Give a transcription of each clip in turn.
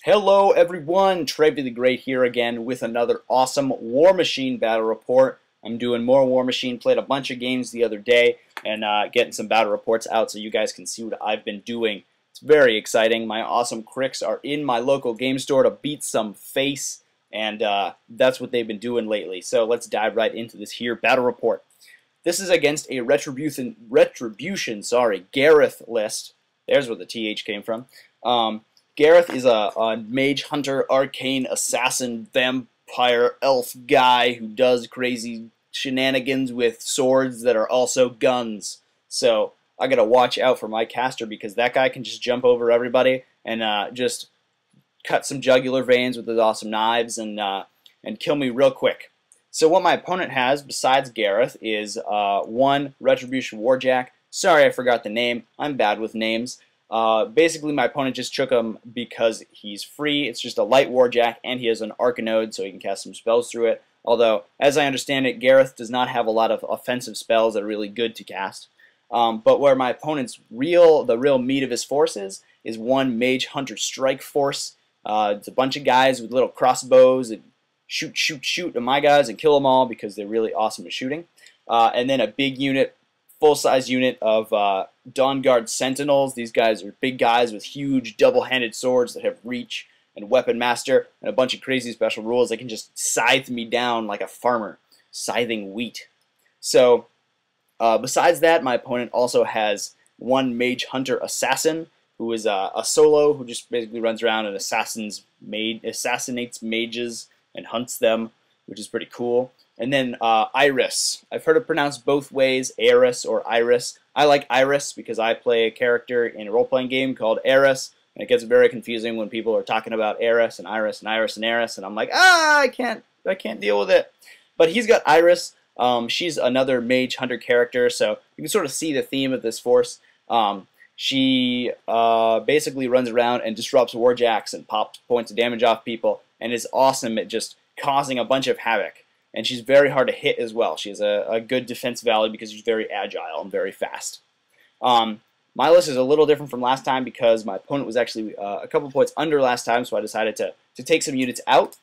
Hello everyone, Trevy the Great here again with another awesome War Machine battle report. I'm doing more War Machine, played a bunch of games the other day and getting some battle reports out so you guys can see what I've been doing. It's very exciting. My awesome Cryx are in my local game store to beat some face, and that's what they've been doing lately. So let's dive right into this here battle report. This is against a Retribution, Garryth list. There's where the TH came from. Garryth is a mage, hunter, arcane, assassin, vampire, elf guy who does crazy shenanigans with swords that are also guns. So I gotta watch out for my caster because that guy can just jump over everybody and just cut some jugular veins with his awesome knives and kill me real quick. So what my opponent has besides Garryth is one Retribution Warjack. Sorry I forgot the name. I'm bad with names. Basically, my opponent just took him because he's free. It's just a light warjack, and he has an Arcanode, so he can cast some spells through it. Although, as I understand it, Garryth does not have a lot of offensive spells that are really good to cast. But where my opponent's the real meat of his forces is one Mage Hunter Strike Force. It's a bunch of guys with little crossbows that shoot at my guys and kill them all because they're really awesome at shooting. And then a big unit, full-size unit of Dawnguard Sentinels. These guys are big guys with huge double-handed swords that have reach and weapon master and a bunch of crazy special rules. They can just scythe me down like a farmer scything wheat. So besides that, my opponent also has one Mage Hunter Assassin who is a solo who just basically runs around and assassinates mages and hunts them, which is pretty cool. And then Iris. I've heard it pronounced both ways, Eris or Iris. I like Iris because I play a character in a role-playing game called Eris, and it gets very confusing when people are talking about Eris and Iris and Iris and Eris, and I'm like, I can't deal with it. But he's got Iris. She's another Mage Hunter character, so you can sort of see the theme of this force. She basically runs around and disrupts warjacks and pops points of damage off people, and is awesome at just causing a bunch of havoc. And she's very hard to hit as well. She has a good defense value because she's very agile and very fast. My list is a little different from last time because my opponent was actually a couple points under last time, so I decided to take some units out.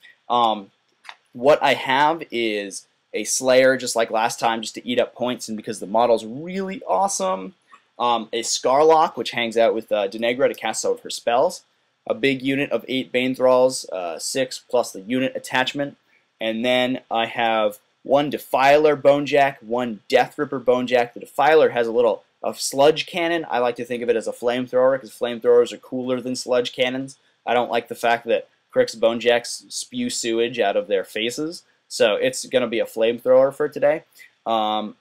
What I have is a Slayer, just like last time, just to eat up points, and because the model's really awesome. A Scarlock, which hangs out with Deneghra to cast some of her spells. A big unit of 8 Bane Thralls, 6 plus the unit attachment. And then I have one Defiler Bonejack, one Death Ripper Bonejack. The Defiler has a sludge cannon. I like to think of it as a flamethrower because flamethrowers are cooler than sludge cannons. I don't like the fact that Cryx Bonejacks spew sewage out of their faces. So it's going to be a flamethrower for today. As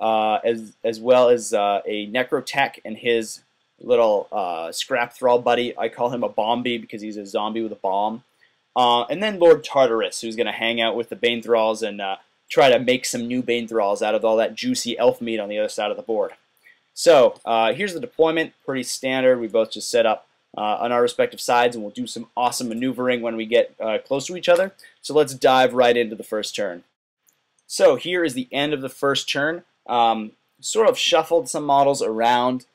well as a Necrotech and his little scrap thrall buddy. I call him a Bombi because he's a zombie with a bomb. And then Lord Tartarus, who's going to hang out with the Bane Thralls and try to make some new Bane Thralls out of all that juicy elf meat on the other side of the board. So here's the deployment, pretty standard. We both just set up on our respective sides, and we'll do some awesome maneuvering when we get close to each other. So let's dive right into the first turn. So here is the end of the first turn. Sort of shuffled some models around.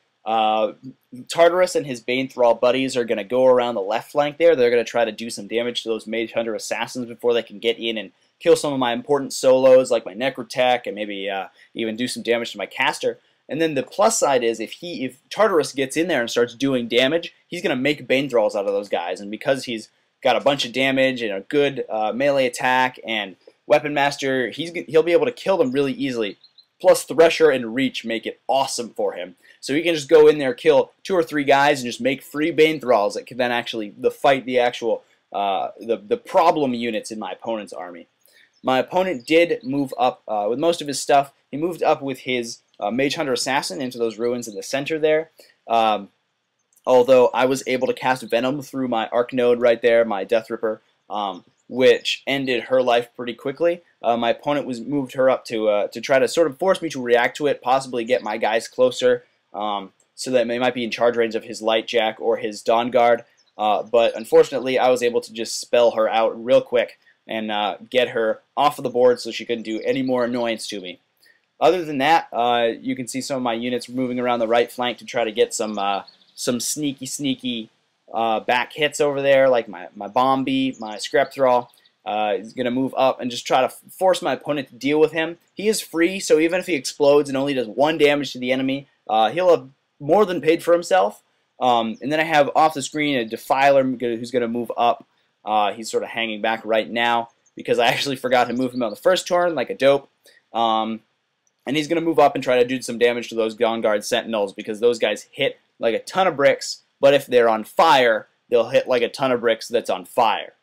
Tartarus and his Bane Thrall buddies are going to go around the left flank there. They're going to try to do some damage to those Mage Hunter Assassins before they can get in and kill some of my important solos like my Necrotech and maybe even do some damage to my caster. And then the plus side is if Tartarus gets in there and starts doing damage, he's going to make Bane Thralls out of those guys. And because he's got a bunch of damage and a good melee attack and Weapon Master, he'll be able to kill them really easily. Plus Thresher and Reach make it awesome for him. So he can just go in there, kill 2 or 3 guys, and just make free Bane Thralls that can then actually fight the actual the problem units in my opponent's army. My opponent did move up with most of his stuff. He moved up with his Mage Hunter Assassin into those ruins in the center there. Although I was able to cast Venom through my Arcanode right there, my Death Ripper, which ended her life pretty quickly. My opponent moved her up to try to sort of force me to react to it, possibly get my guys closer, so that they might be in charge range of his Light Jack or his Dawnguard. But unfortunately, I was able to just spell her out real quick and get her off of the board so she couldn't do any more annoyance to me. Other than that, you can see some of my units moving around the right flank to try to get some sneaky back hits over there, like my bomb bee, my scrap thrall. He's going to move up and just try to force my opponent to deal with him. He is free, so even if he explodes and only does 1 damage to the enemy, he'll have more than paid for himself. And then I have off the screen a Defiler who's going to move up. He's sort of hanging back right now because I actually forgot to move him on the first turn like a dope. And he's going to move up and try to do some damage to those Dawnguard Sentinels because those guys hit like a ton of bricks, but if they're on fire, they'll hit like a ton of bricks that's on fire.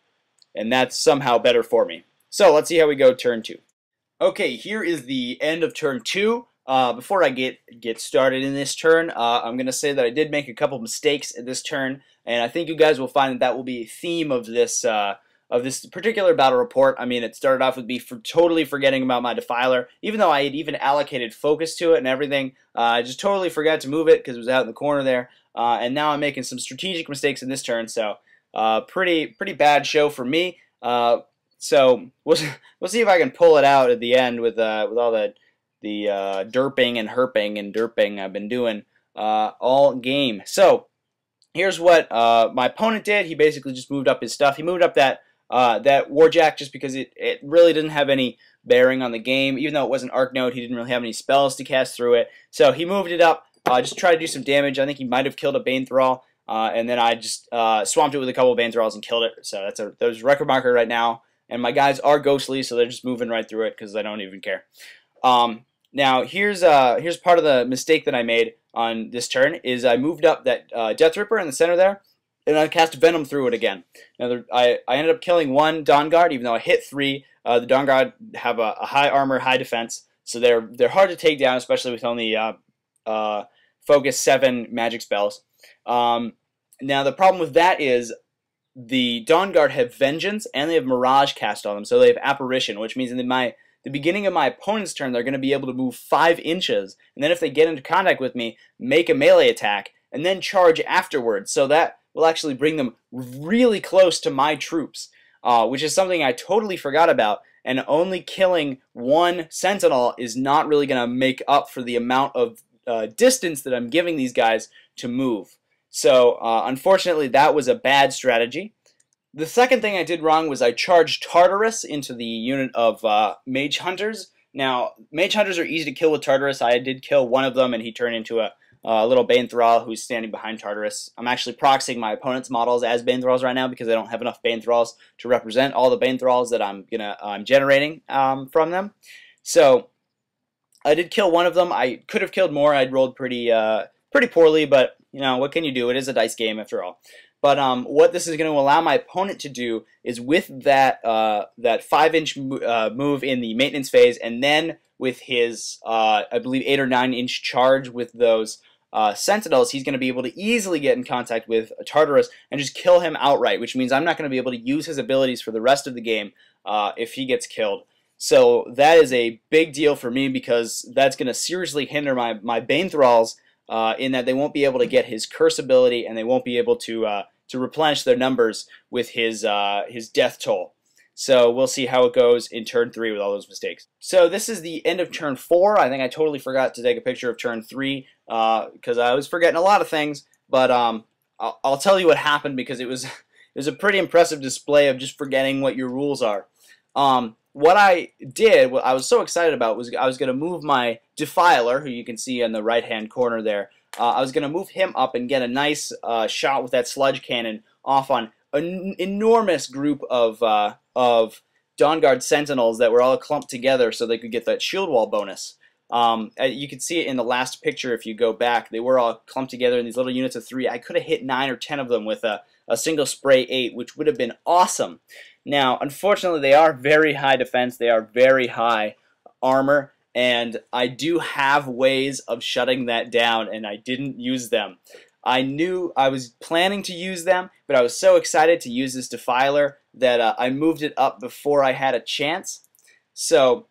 And that's somehow better for me. So let's see how we go turn 2. Okay, here is the end of turn 2. Before I get started in this turn, I'm going to say that I did make a couple mistakes at this turn, and I think you guys will find that that will be a theme of this particular battle report. I mean, it started off with me totally forgetting about my Defiler, even though I had even allocated focus to it and everything. I just totally forgot to move it because it was out in the corner there, and now I'm making some strategic mistakes in this turn, so pretty bad show for me. So we'll see if I can pull it out at the end with all the derping and herping and derping I've been doing all game. So here's what my opponent did. He basically just moved up his stuff. He moved up that Warjack just because it really didn't have any bearing on the game. Even though it was an Arc Node, he didn't really have any spells to cast through it. So he moved it up, just to try to do some damage. I think he might have killed a Bane Thrall. And then I just swamped it with a couple of Bane Thralls and killed it. So there's a record marker right now. And my guys are ghostly, so they're just moving right through it because I don't even care. Now here's part of the mistake that I made on this turn is I moved up that Death Ripper in the center there, and I cast Venom through it again. Now I ended up killing 1 Dawnguard, even though I hit 3. The Dawnguard have a high armor, high defense, so they're hard to take down, especially with only focus 7 magic spells. Now the problem with that is the Dawnguard have Vengeance and they have Mirage cast on them, so they have Apparition, which means in the beginning of my opponent's turn they're going to be able to move 5 inches, and then if they get into contact with me, make a melee attack, and then charge afterwards, so that will actually bring them really close to my troops, which is something I totally forgot about, and only killing 1 Sentinel is not really going to make up for the amount of distance that I'm giving these guys to move. So unfortunately that was a bad strategy. The second thing I did wrong was I charged Tartarus into the unit of Mage Hunters. Now Mage Hunters are easy to kill with Tartarus. I did kill one of them and he turned into a little Bane Thrall who's standing behind Tartarus. I'm actually proxying my opponent's models as Bane Thralls right now because I don't have enough Bane Thralls to represent all the Bane Thralls that I'm generating from them. So I did kill one of them. I could have killed more. I'd rolled pretty poorly, but you know, what can you do? It is a dice game after all. But what this is going to allow my opponent to do is with that 5-inch move in the maintenance phase, and then with his I believe 8 or 9-inch charge with those Sentinels, he's going to be able to easily get in contact with Tartarus and just kill him outright, which means I'm not going to be able to use his abilities for the rest of the game if he gets killed. So that is a big deal for me because that's going to seriously hinder my Bane Thralls in that they won't be able to get his curse ability and they won't be able to replenish their numbers with his death toll. So we'll see how it goes in turn 3 with all those mistakes. So this is the end of turn 4. I think I totally forgot to take a picture of turn 3 because I was forgetting a lot of things. But I'll tell you what happened because it was a pretty impressive display of just forgetting what your rules are. What I did, what I was so excited about, was I was going to move my Defiler, who you can see in the right-hand corner there. I was going to move him up and get a nice shot with that sludge cannon off on an enormous group of Dawnguard Sentinels that were all clumped together so they could get that shield wall bonus. You can see it in the last picture if you go back. They were all clumped together in these little units of 3. I could have hit 9 or 10 of them with a single spray 8, which would have been awesome. Now, unfortunately, they are very high defense. They are very high armor, and I do have ways of shutting that down, and I didn't use them. I knew I was planning to use them, but I was so excited to use this Defiler that I moved it up before I had a chance. So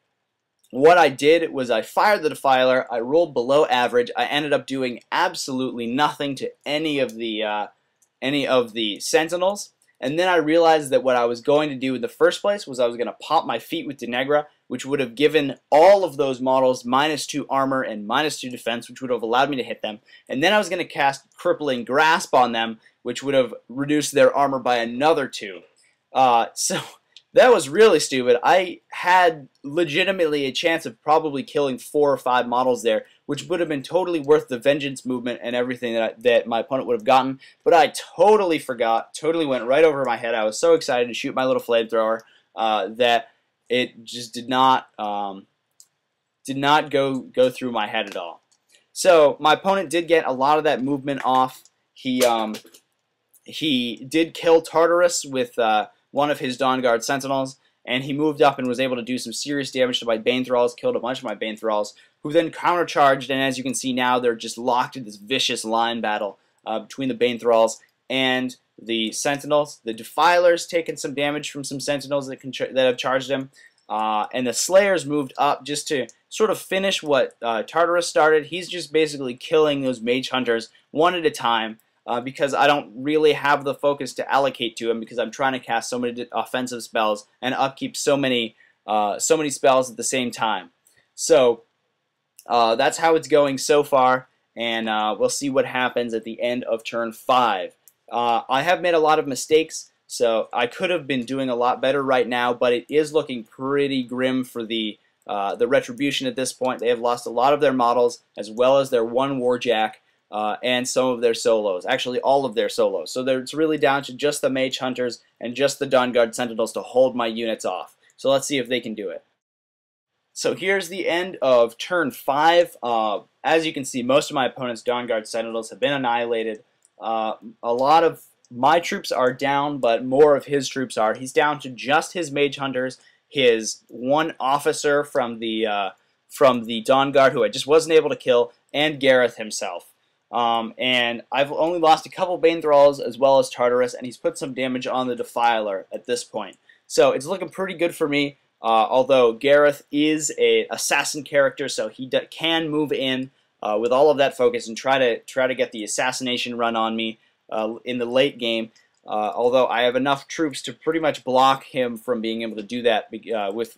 what I did was I fired the Defiler, I rolled below average, I ended up doing absolutely nothing to any of the Sentinels, and then I realized that what I was going to do in the first place was I was going to pop my feet with Deneghra, which would have given all of those models -2 armor and -2 defense, which would have allowed me to hit them. And then I was going to cast Crippling Grasp on them, which would have reduced their armor by another 2. So that was really stupid. I had legitimately a chance of probably killing 4 or 5 models there, which would have been totally worth the vengeance movement and everything that my opponent would have gotten. But I totally forgot, totally went right over my head. I was so excited to shoot my little flamethrower that it just did not go through my head at all. So my opponent did get a lot of that movement off. He did kill Tartarus with one of his Dawnguard Sentinels, and he moved up and was able to do some serious damage to my Bane Thralls, killed a bunch of my Bane Thralls, who then countercharged, and as you can see now, they're just locked in this vicious line battle between the Bane Thralls and the Sentinels. The Defiler's taken some damage from some Sentinels that have charged him, and the Slayer's moved up just to sort of finish what Tartarus started. He's just basically killing those Mage Hunters one at a time, because I don't really have the focus to allocate to him because I'm trying to cast so many offensive spells and upkeep so many spells at the same time. So that's how it's going so far, and we'll see what happens at the end of turn 5. I have made a lot of mistakes, so I could have been doing a lot better right now, but it is looking pretty grim for the Retribution at this point. They have lost a lot of their models, as well as their 1 Warjack, and some of their solos, actually all of their solos. So it's really down to just the Mage Hunters and just the Dawnguard Sentinels to hold my units off. So let's see if they can do it. So here's the end of turn 5. As you can see, most of my opponent's Dawnguard Sentinels have been annihilated. A lot of my troops are down, but more of his troops are. He's down to just his Mage Hunters, his 1 officer from the Dawnguard who I just wasn't able to kill, and Garryth himself. And I've only lost a couple Bane Thralls as well as Tartarus, and he's put some damage on the Defiler at this point. So it's looking pretty good for me, although Garryth is an assassin character, so he can move in with all of that focus and try to get the assassination run on me in the late game. Although I have enough troops to pretty much block him from being able to do that with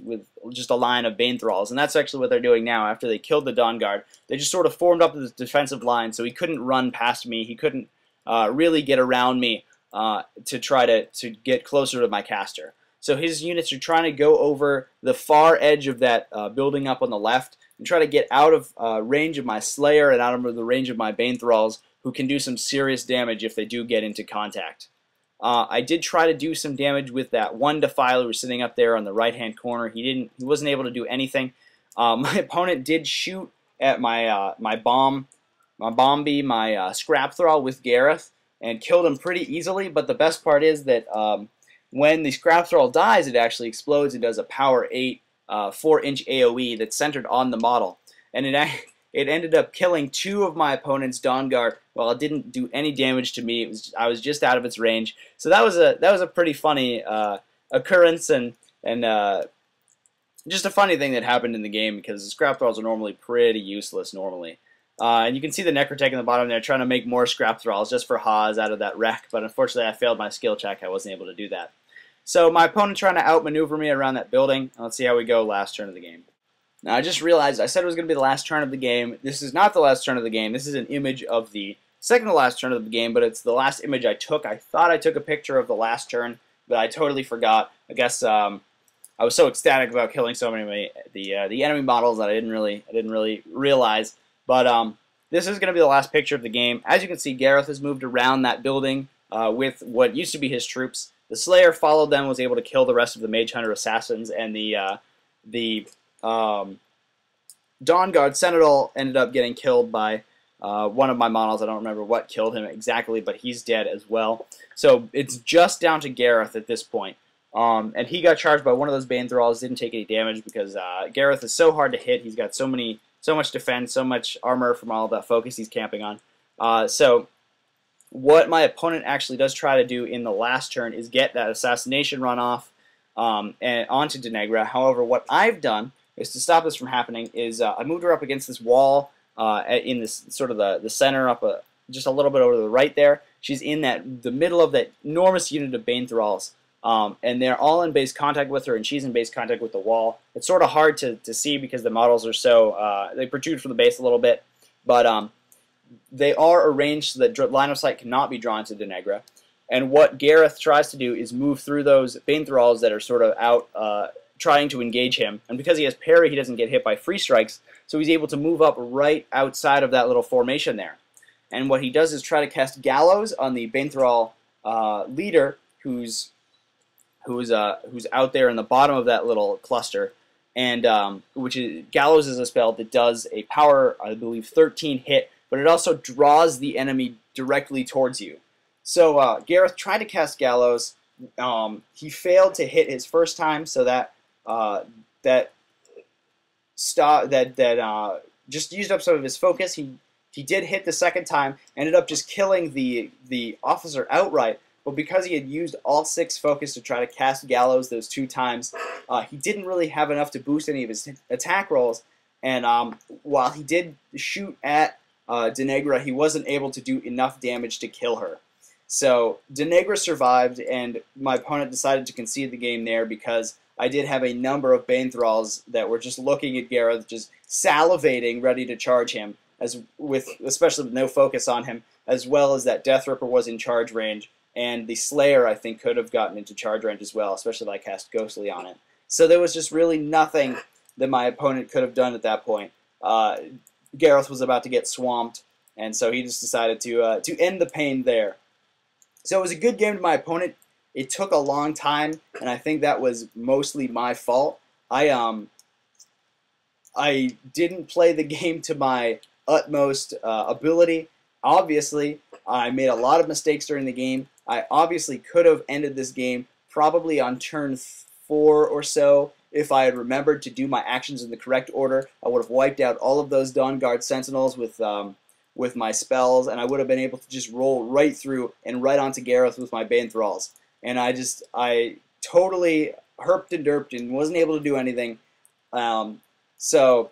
just a line of Bane Thralls. And that's actually what they're doing now. After they killed the Dawnguard, they just sort of formed up this defensive line, so he couldn't run past me. He couldn't really get around me to try to get closer to my caster. So his units are trying to go over the far edge of that building up on the left and try to get out of range of my Slayer and out of the range of my Bane Thralls, who can do some serious damage if they do get into contact. I did try to do some damage with that 1 Defiler who was sitting up there on the right-hand corner. He wasn't able to do anything. My opponent did shoot at my Scrap Thrall with Garryth and killed him pretty easily. But the best part is that when the Scrap Thrall dies, it actually explodes and does a Power 8 4-inch AOE that's centered on the model, and it ended up killing 2 of my opponent's Dawnguard. Well, it didn't do any damage to me. I was just out of its range. So that was a pretty funny occurrence and just a funny thing that happened in the game, because the Scrap Thralls are normally pretty useless normally. And you can see the Necrotech in the bottom there trying to make more Scrap Thralls just for Haas out of that wreck, but unfortunately I failed my skill check. I wasn't able to do that. So my opponent trying to outmaneuver me around that building. Let's see how we go last turn of the game. Now, I just realized I said it was going to be the last turn of the game. This is not the last turn of the game. This is an image of the second to last turn of the game, but it's the last image I took. I thought I took a picture of the last turn, but I totally forgot. I guess I was so ecstatic about killing so many of the enemy models that I didn't really realize. But this is going to be the last picture of the game. As you can see, Garryth has moved around that building with what used to be his troops. The Slayer followed them, was able to kill the rest of the Mage Hunter assassins, and the Dawnguard Sentinel ended up getting killed by one of my models. I don't remember what killed him exactly, but he's dead as well. So it's just down to Garryth at this point. And he got charged by one of those Bane Thralls, didn't take any damage because Garryth is so hard to hit. He's got so much defense, so much armor from all of that focus he's camping on. So what my opponent actually does try to do in the last turn is get that assassination run off and onto Deneghra. However, what I've done is to stop this from happening is I moved her up against this wall in this sort of the center up just a little bit over to the right there. She's in the middle of that enormous unit of Bane Thralls. And they're all in base contact with her, and she's in base contact with the wall. It's sort of hard to see because the models are so they protrude from the base a little bit, but they are arranged so that line of sight cannot be drawn to Deneghra. And what Garryth tries to do is move through those Bane Thralls that are sort of out trying to engage him. And because he has parry, he doesn't get hit by free strikes, so he's able to move up right outside of that little formation there. And what he does is try to cast Gallows on the Bane Thrall leader, who's out there in the bottom of that little cluster, and Gallows is a spell that does a power, I believe, 13 hit, but it also draws the enemy directly towards you. So Garryth tried to cast Gallows. He failed to hit his first time, so that just used up some of his focus. He did hit the second time, ended up just killing the officer outright. But because he had used all 6 focus to try to cast Gallows those 2 times, he didn't really have enough to boost any of his attack rolls. And while he did shoot at Deneghra, he wasn't able to do enough damage to kill her. So Deneghra survived, and my opponent decided to concede the game there because I did have a number of Bane Thralls that were just looking at Garryth, just salivating, ready to charge him, especially with no focus on him, as well as that Death Ripper was in charge range. And the Slayer, I think, could have gotten into charge range as well, especially if I cast Ghostly on it. So there was just really nothing that my opponent could have done at that point. Garryth was about to get swamped, and so he just decided to end the pain there. So it was a good game to my opponent. It took a long time, and I think that was mostly my fault. I didn't play the game to my utmost ability. Obviously, I made a lot of mistakes during the game. I obviously could have ended this game probably on turn 4 or so if I had remembered to do my actions in the correct order. I would have wiped out all of those Dawnguard Sentinels with my spells, and I would have been able to just roll right through and right onto Garryth with my Bane Thralls. And I totally herped and derped and wasn't able to do anything. So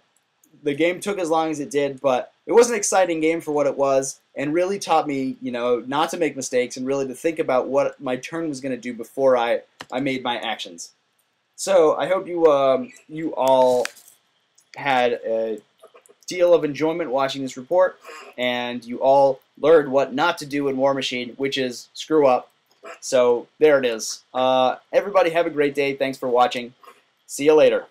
the game took as long as it did, but it was an exciting game for what it was, and really taught me, not to make mistakes and really to think about what my turn was going to do before I made my actions. So I hope you all had a deal of enjoyment watching this report, and you all learned what not to do in War Machine, which is screw up. So there it is. Everybody have a great day. Thanks for watching. See you later.